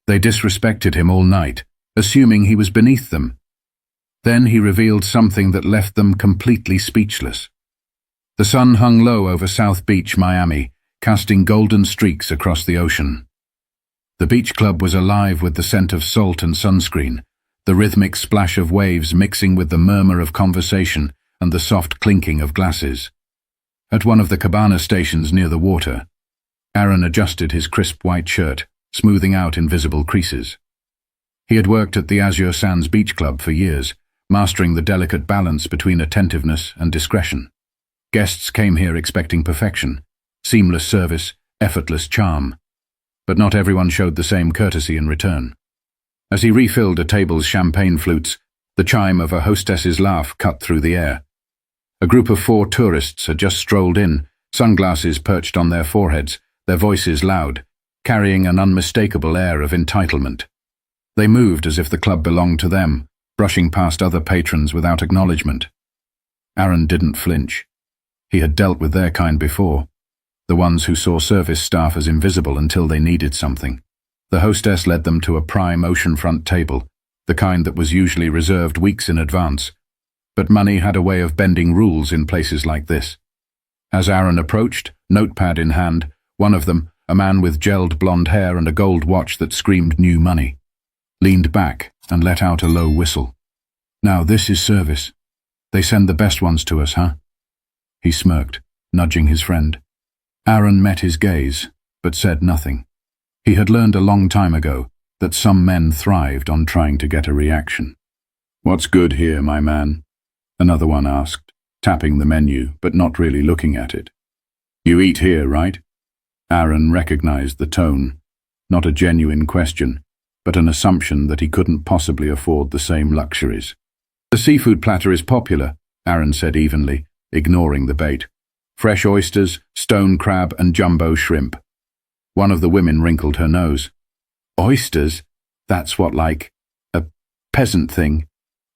They disrespected him all night, assuming he was beneath them. Then he revealed something that left them completely speechless. The sun hung low over South Beach, Miami, casting golden streaks across the ocean. The beach club was alive with the scent of salt and sunscreen, the rhythmic splash of waves mixing with the murmur of conversation and the soft clinking of glasses. At one of the cabana stations near the water, Aaron adjusted his crisp white shirt, smoothing out invisible creases. He had worked at the Azure Sands Beach Club for years, mastering the delicate balance between attentiveness and discretion. Guests came here expecting perfection, seamless service, effortless charm. But not everyone showed the same courtesy in return. As he refilled a table's champagne flutes, the chime of a hostess's laugh cut through the air. A group of 4 tourists had just strolled in, sunglasses perched on their foreheads, their voices loud, carrying an unmistakable air of entitlement. They moved as if the club belonged to them, brushing past other patrons without acknowledgement. Aaron didn't flinch. He had dealt with their kind before, the ones who saw service staff as invisible until they needed something. The hostess led them to a prime oceanfront table, the kind that was usually reserved weeks in advance. But money had a way of bending rules in places like this. As Aaron approached, notepad in hand, one of them, a man with gelled blonde hair and a gold watch that screamed new money, leaned back and let out a low whistle. "Now this is service. They send the best ones to us, huh?" He smirked, nudging his friend. Aaron met his gaze, but said nothing. He had learned a long time ago that some men thrived on trying to get a reaction. "What's good here, my man?" another one asked, tapping the menu but not really looking at it. "You eat here, right?" Aaron recognized the tone, not a genuine question, but an assumption that he couldn't possibly afford the same luxuries. "The seafood platter is popular," Aaron said evenly, ignoring the bait. "Fresh oysters, stone crab and jumbo shrimp." One of the women wrinkled her nose. "Oysters? That's what, like a peasant thing?"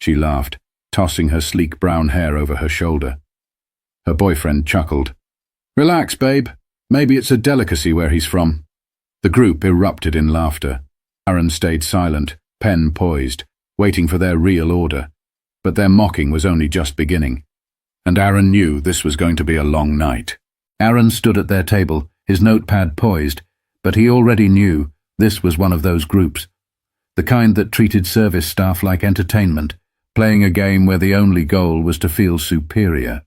She laughed, tossing her sleek brown hair over her shoulder. Her boyfriend chuckled. "Relax, babe. Maybe it's a delicacy where he's from." The group erupted in laughter. Aaron stayed silent, pen poised, waiting for their real order. But their mocking was only just beginning. And Aaron knew this was going to be a long night. Aaron stood at their table, his notepad poised, but he already knew this was one of those groups. The kind that treated service staff like entertainment, playing a game where the only goal was to feel superior.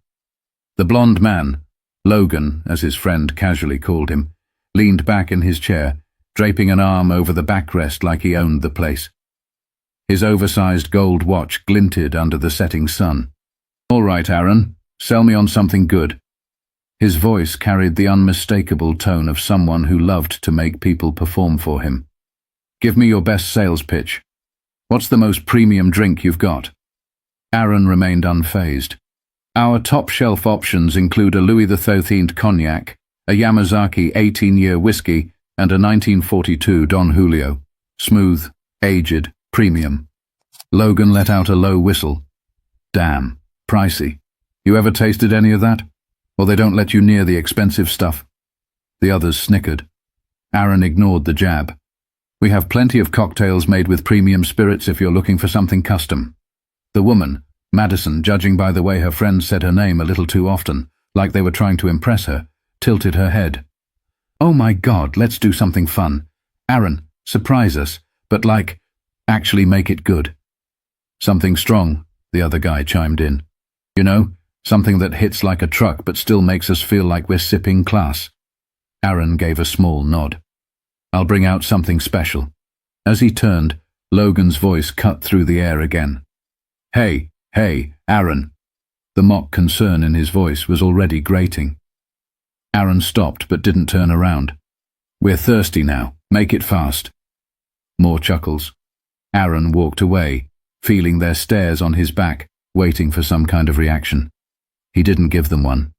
The blonde man, Logan, as his friend casually called him, leaned back in his chair, draping an arm over the backrest like he owned the place. His oversized gold watch glinted under the setting sun. "All right, Aaron, sell me on something good." His voice carried the unmistakable tone of someone who loved to make people perform for him. "Give me your best sales pitch. What's the most premium drink you've got?" Aaron remained unfazed. "Our top-shelf options include a Louis XIII cognac, a Yamazaki 18-year whiskey, and a 1942 Don Julio. Smooth, aged, premium." Logan let out a low whistle. "Damn, pricey. You ever tasted any of that? Or they don't let you near the expensive stuff?" The others snickered. Aaron ignored the jab. "We have plenty of cocktails made with premium spirits if you're looking for something custom." The woman, Madison, judging by the way her friends said her name a little too often, like they were trying to impress her, tilted her head. "Oh my God, let's do something fun. Aaron, surprise us, but actually make it good." "Something strong," the other guy chimed in. "You know, something that hits like a truck but still makes us feel like we're sipping class." Aaron gave a small nod. "I'll bring out something special." As he turned, Logan's voice cut through the air again. Hey, Aaron." The mock concern in his voice was already grating. Aaron stopped but didn't turn around. "We're thirsty now. Make it fast." More chuckles. Aaron walked away, feeling their stares on his back, waiting for some kind of reaction. He didn't give them one.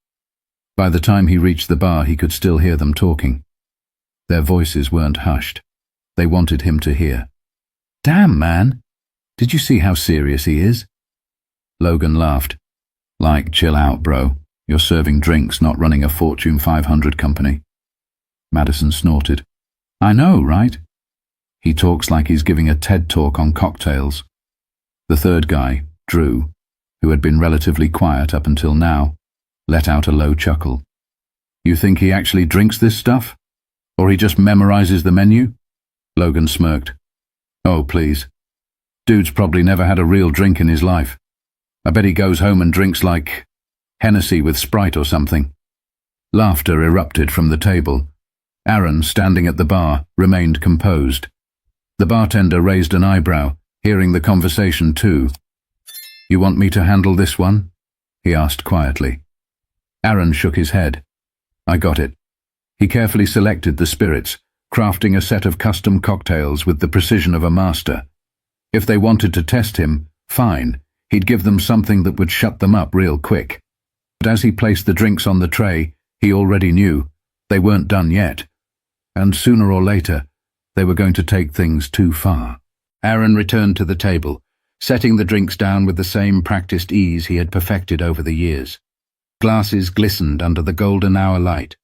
By the time he reached the bar, he could still hear them talking. Their voices weren't hushed. They wanted him to hear. "Damn, man. Did you see how serious he is?" Logan laughed. "Chill out, bro. You're serving drinks, not running a Fortune 500 company." Madison snorted. "I know, right?" He talks like he's giving a TED talk on cocktails. The third guy, Drew, who had been relatively quiet up until now, let out a low chuckle. You think he actually drinks this stuff? Or he just memorizes the menu? Logan smirked. Oh, please. Dude's probably never had a real drink in his life. I bet he goes home and drinks like Hennessy with Sprite or something. Laughter erupted from the table. Aaron, standing at the bar, remained composed. The bartender raised an eyebrow, hearing the conversation too. You want me to handle this one? He asked quietly. Aaron shook his head. I got it. He carefully selected the spirits, crafting a set of custom cocktails with the precision of a master. If they wanted to test him, fine, he'd give them something that would shut them up real quick. But as he placed the drinks on the tray, he already knew they weren't done yet. And sooner or later, they were going to take things too far. Aaron returned to the table, setting the drinks down with the same practiced ease he had perfected over the years. Glasses glistened under the golden hour light.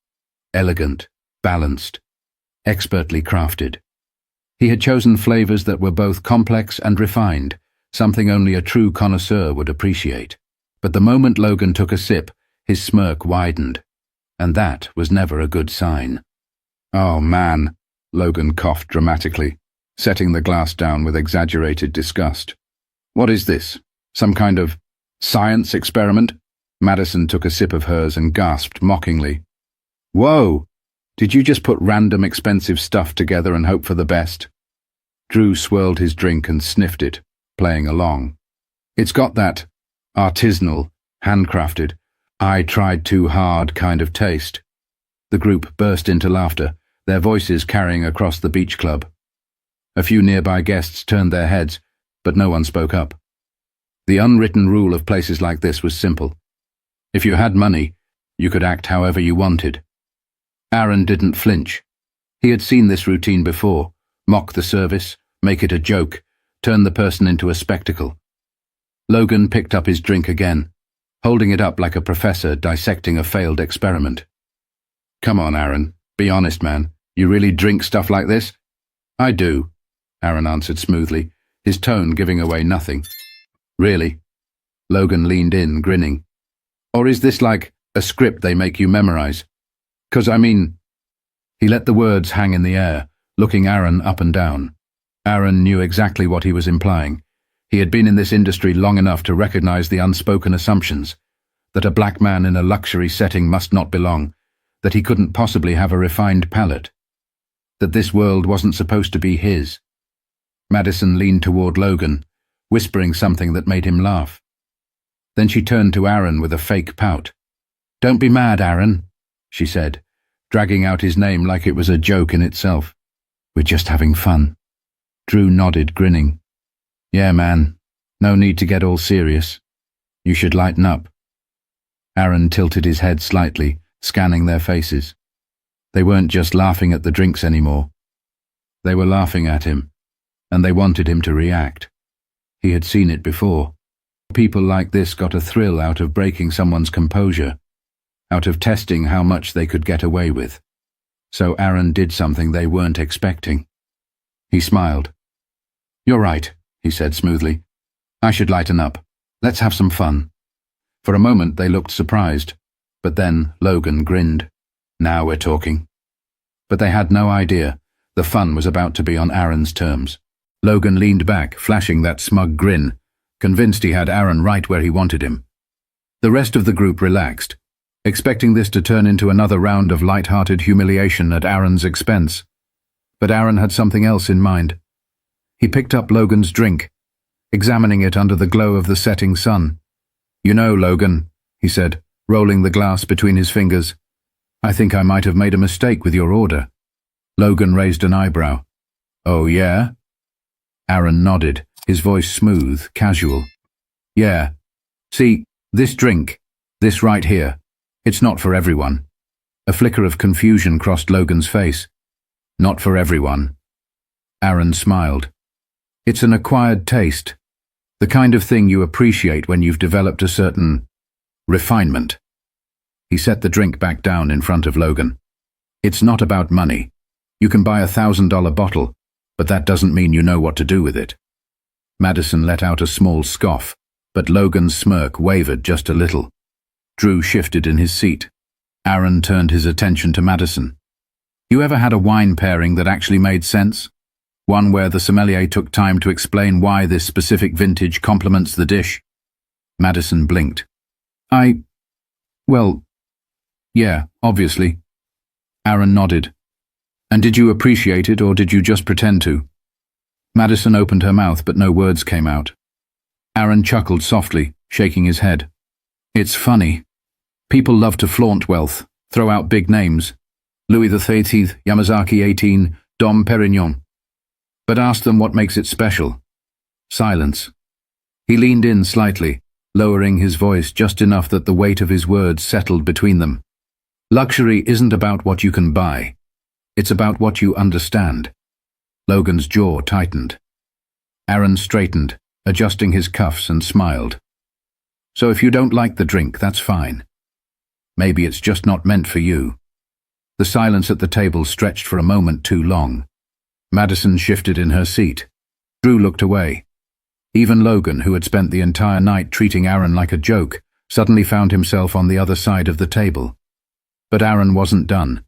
Elegant, balanced, expertly crafted. He had chosen flavors that were both complex and refined, something only a true connoisseur would appreciate. But the moment Logan took a sip, his smirk widened. And that was never a good sign. Oh man, Logan coughed dramatically, setting the glass down with exaggerated disgust. What is this? Some kind of science experiment? Madison took a sip of hers and gasped mockingly. Whoa! Did you just put random expensive stuff together and hope for the best? Drew swirled his drink and sniffed it, playing along. It's got that artisanal, handcrafted, I tried too hard kind of taste. The group burst into laughter, their voices carrying across the beach club. A few nearby guests turned their heads, but no one spoke up. The unwritten rule of places like this was simple. If you had money, you could act however you wanted. Aaron didn't flinch. He had seen this routine before: mock the service, make it a joke, turn the person into a spectacle. Logan picked up his drink again, holding it up like a professor dissecting a failed experiment. Come on, Aaron. Be honest, man. You really drink stuff like this? I do, Aaron answered smoothly, his tone giving away nothing. Really? Logan leaned in, grinning. Or is this like a script they make you memorize? 'Cause I mean... He let the words hang in the air, looking Aaron up and down. Aaron knew exactly what he was implying. He had been in this industry long enough to recognize the unspoken assumptions, that a black man in a luxury setting must not belong, that he couldn't possibly have a refined palate, that this world wasn't supposed to be his. Madison leaned toward Logan, whispering something that made him laugh. Then she turned to Aaron with a fake pout. Don't be mad, Aaron, she said, dragging out his name like it was a joke in itself. We're just having fun. Drew nodded, grinning. Yeah, man. No need to get all serious. You should lighten up. Aaron tilted his head slightly, scanning their faces. They weren't just laughing at the drinks anymore. They were laughing at him, and they wanted him to react. He had seen it before. People like this got a thrill out of breaking someone's composure, out of testing how much they could get away with. So Aaron did something they weren't expecting. He smiled. You're right, he said smoothly. I should lighten up. Let's have some fun. For a moment they looked surprised, but then Logan grinned. Now we're talking. But they had no idea. The fun was about to be on Aaron's terms. Logan leaned back, flashing that smug grin, convinced he had Aaron right where he wanted him. The rest of the group relaxed, expecting this to turn into another round of light-hearted humiliation at Aaron's expense. But Aaron had something else in mind. He picked up Logan's drink, examining it under the glow of the setting sun. You know, Logan, he said, rolling the glass between his fingers, I think I might have made a mistake with your order. Logan raised an eyebrow. Oh, yeah? Aaron nodded, his voice smooth, casual. Yeah. See, this drink, this right here, it's not for everyone. A flicker of confusion crossed Logan's face. Not for everyone. Aaron smiled. It's an acquired taste. The kind of thing you appreciate when you've developed a certain refinement. He set the drink back down in front of Logan. It's not about money. You can buy $1,000 bottle, but that doesn't mean you know what to do with it. Madison let out a small scoff, but Logan's smirk wavered just a little. Drew shifted in his seat. Aaron turned his attention to Madison. You ever had a wine pairing that actually made sense? One where the sommelier took time to explain why this specific vintage complements the dish? Madison blinked. Well, yeah, obviously. Aaron nodded. And did you appreciate it, or did you just pretend to? Madison opened her mouth, but no words came out. Aaron chuckled softly, shaking his head. It's funny. People love to flaunt wealth, throw out big names. Louis XIII, Yamazaki 18, Dom Perignon. But ask them what makes it special. Silence. He leaned in slightly, lowering his voice just enough that the weight of his words settled between them. Luxury isn't about what you can buy. It's about what you understand. Logan's jaw tightened. Aaron straightened, adjusting his cuffs, and smiled. So if you don't like the drink, that's fine. Maybe it's just not meant for you. The silence at the table stretched for a moment too long. Madison shifted in her seat. Drew looked away. Even Logan, who had spent the entire night treating Aaron like a joke, suddenly found himself on the other side of the table. But Aaron wasn't done.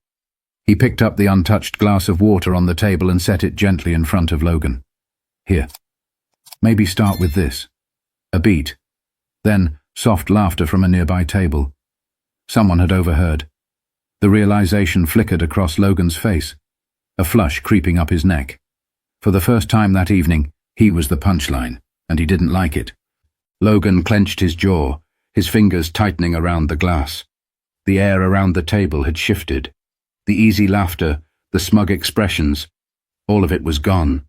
He picked up the untouched glass of water on the table and set it gently in front of Logan. Here. Maybe start with this. A beat. Then, soft laughter from a nearby table. Someone had overheard. The realization flickered across Logan's face, a flush creeping up his neck. For the first time that evening, he was the punchline, and he didn't like it. Logan clenched his jaw, his fingers tightening around the glass. The air around the table had shifted. The easy laughter, the smug expressions, all of it was gone.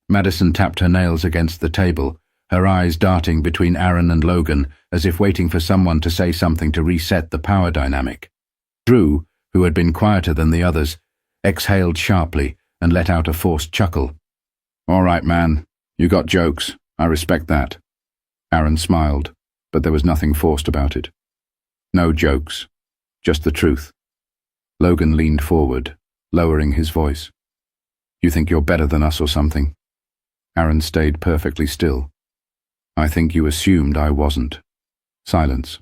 Madison tapped her nails against the table, her eyes darting between Aaron and Logan, as if waiting for someone to say something to reset the power dynamic. Drew, who had been quieter than the others, exhaled sharply and let out a forced chuckle. All right, man. You got jokes. I respect that. Aaron smiled, but there was nothing forced about it. No jokes. Just the truth. Logan leaned forward, lowering his voice. You think you're better than us or something? Aaron stayed perfectly still. I think you assumed I wasn't. Silence.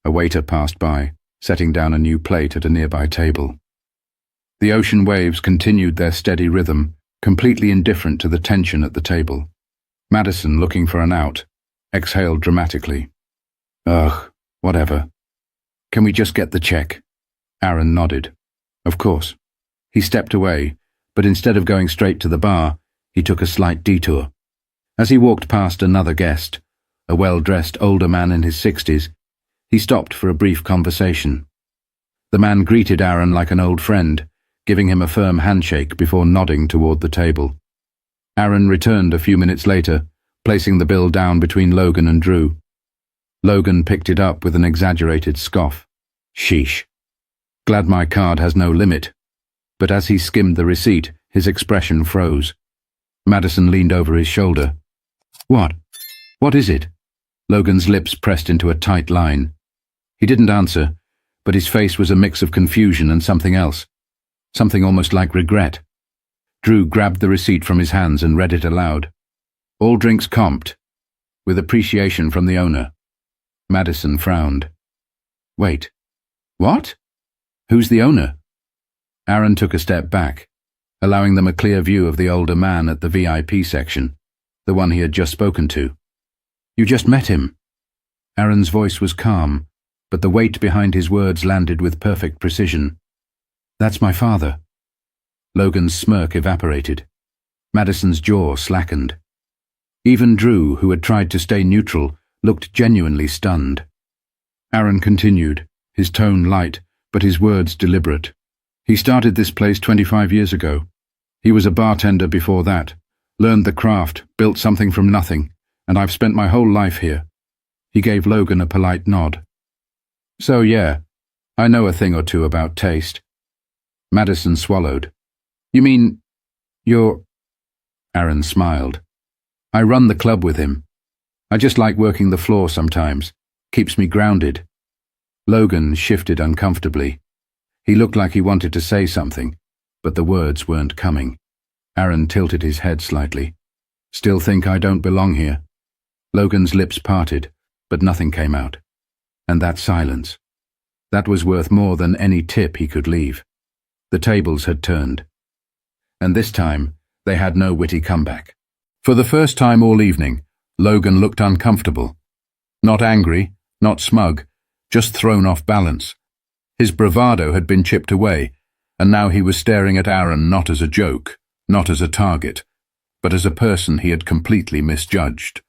A waiter passed by, setting down a new plate at a nearby table. The ocean waves continued their steady rhythm, completely indifferent to the tension at the table. Madison, looking for an out, exhaled dramatically. Ugh, whatever. Can we just get the check? Aaron nodded. Of course. He stepped away, but instead of going straight to the bar, he took a slight detour. As he walked past another guest, a well-dressed older man in his 60s, he stopped for a brief conversation. The man greeted Aaron like an old friend, giving him a firm handshake before nodding toward the table. Aaron returned a few minutes later, placing the bill down between Logan and Drew. Logan picked it up with an exaggerated scoff. Sheesh. Glad my card has no limit. But as he skimmed the receipt, his expression froze. Madison leaned over his shoulder. What? What is it? Logan's lips pressed into a tight line. He didn't answer, but his face was a mix of confusion and something else. Something almost like regret. Drew grabbed the receipt from his hands and read it aloud. All drinks comped, with appreciation from the owner. Madison frowned. Wait. What? Who's the owner? Aaron took a step back, allowing them a clear view of the older man at the VIP section, the one he had just spoken to. You just met him. Aaron's voice was calm, but the weight behind his words landed with perfect precision. That's my father. Logan's smirk evaporated. Madison's jaw slackened. Even Drew, who had tried to stay neutral, looked genuinely stunned. Aaron continued, his tone light, but his words deliberate. He started this place 25 years ago. He was a bartender before that, learned the craft, built something from nothing, and I've spent my whole life here. He gave Logan a polite nod. So yeah, I know a thing or two about taste. Madison swallowed. You mean, you're... Aaron smiled. I run the club with him. I just like working the floor sometimes. Keeps me grounded. Logan shifted uncomfortably. He looked like he wanted to say something, but the words weren't coming. Aaron tilted his head slightly. Still think I don't belong here? Logan's lips parted, but nothing came out. And that silence. That was worth more than any tip he could leave. The tables had turned. And this time, they had no witty comeback. For the first time all evening, Logan looked uncomfortable. Not angry, not smug, just thrown off balance. His bravado had been chipped away, and now he was staring at Aaron not as a joke, not as a target, but as a person he had completely misjudged.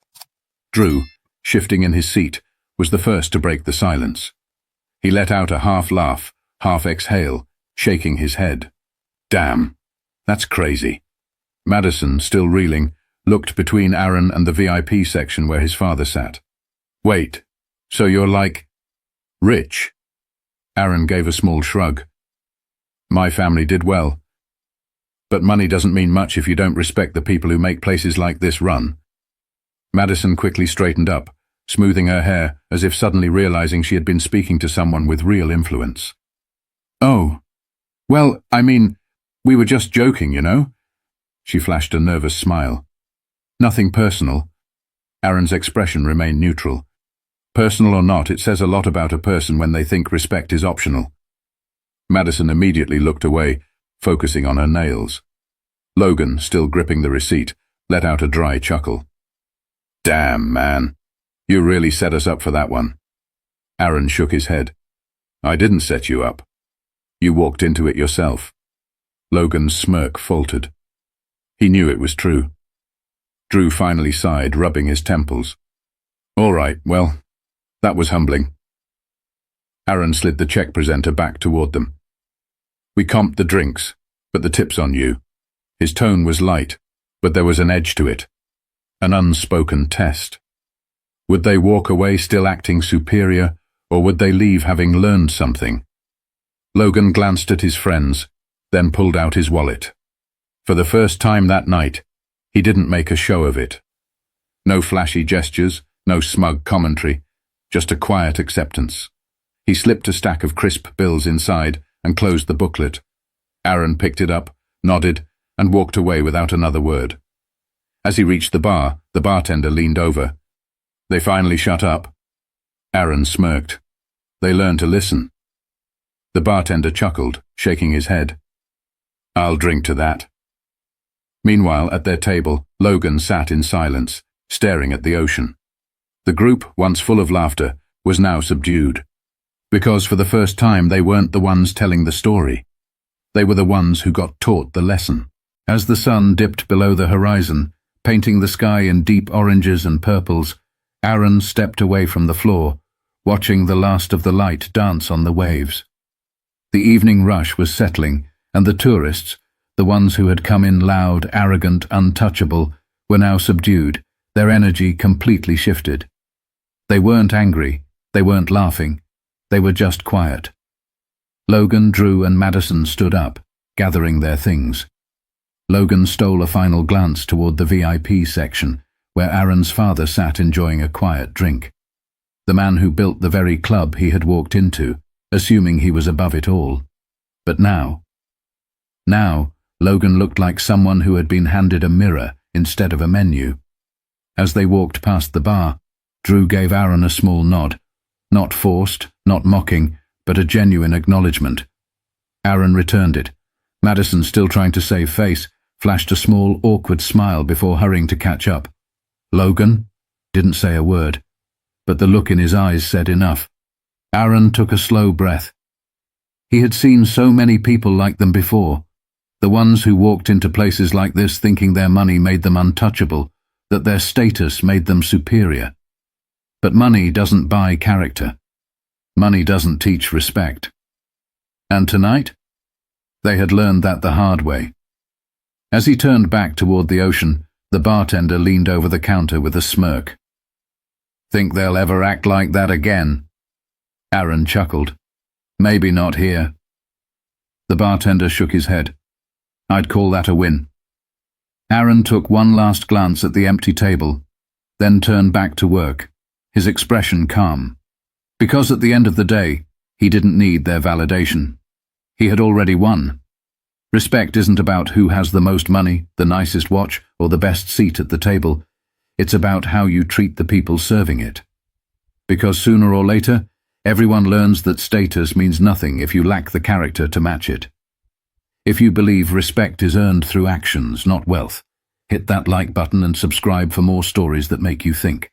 Drew, shifting in his seat, was the first to break the silence. He let out a half laugh, half exhale, shaking his head. Damn, that's crazy. Madison, still reeling, looked between Aaron and the VIP section where his father sat. Wait, so you're like... rich? Aaron gave a small shrug. My family did well. But money doesn't mean much if you don't respect the people who make places like this run. Madison quickly straightened up, smoothing her hair as if suddenly realizing she had been speaking to someone with real influence. Oh, well, I mean, we were just joking, you know? She flashed a nervous smile. Nothing personal. Aaron's expression remained neutral. Personal or not, it says a lot about a person when they think respect is optional. Madison immediately looked away, focusing on her nails. Logan, still gripping the receipt, let out a dry chuckle. Damn, man. You really set us up for that one. Aaron shook his head. I didn't set you up. You walked into it yourself. Logan's smirk faltered. He knew it was true. Drew finally sighed, rubbing his temples. All right, well, that was humbling. Aaron slid the check presenter back toward them. We comped the drinks, but the tip's on you. His tone was light, but there was an edge to it. An unspoken test. Would they walk away still acting superior, or would they leave having learned something? Logan glanced at his friends, then pulled out his wallet. For the first time that night, he didn't make a show of it. No flashy gestures, no smug commentary, just a quiet acceptance. He slipped a stack of crisp bills inside and closed the booklet. Aaron picked it up, nodded, and walked away without another word. As he reached the bar, the bartender leaned over. They finally shut up. Aaron smirked. They learned to listen. The bartender chuckled, shaking his head. I'll drink to that. Meanwhile, at their table, Logan sat in silence, staring at the ocean. The group, once full of laughter, was now subdued. Because for the first time they weren't the ones telling the story. They were the ones who got taught the lesson. As the sun dipped below the horizon, painting the sky in deep oranges and purples, Aaron stepped away from the floor, watching the last of the light dance on the waves. The evening rush was settling, and the tourists, the ones who had come in loud, arrogant, untouchable, were now subdued, their energy completely shifted. They weren't angry, they weren't laughing, they were just quiet. Logan, Drew, and Madison stood up, gathering their things. Logan stole a final glance toward the VIP section, where Aaron's father sat enjoying a quiet drink. The man who built the very club he had walked into, assuming he was above it all. But now, Logan looked like someone who had been handed a mirror instead of a menu. As they walked past the bar, Drew gave Aaron a small nod, not forced, not mocking, but a genuine acknowledgement. Aaron returned it. Madison, still trying to save face, flashed a small, awkward smile before hurrying to catch up. Logan didn't say a word, but the look in his eyes said enough. Aaron took a slow breath. He had seen so many people like them before, the ones who walked into places like this thinking their money made them untouchable, that their status made them superior. But money doesn't buy character. Money doesn't teach respect. And tonight? They had learned that the hard way. As he turned back toward the ocean, the bartender leaned over the counter with a smirk. Think they'll ever act like that again? Aaron chuckled. Maybe not here. The bartender shook his head. I'd call that a win. Aaron took one last glance at the empty table, then turned back to work, his expression calm. Because at the end of the day, he didn't need their validation. He had already won. Respect isn't about who has the most money, the nicest watch, or the best seat at the table. It's about how you treat the people serving it. Because sooner or later, everyone learns that status means nothing if you lack the character to match it. If you believe respect is earned through actions, not wealth, hit that like button and subscribe for more stories that make you think.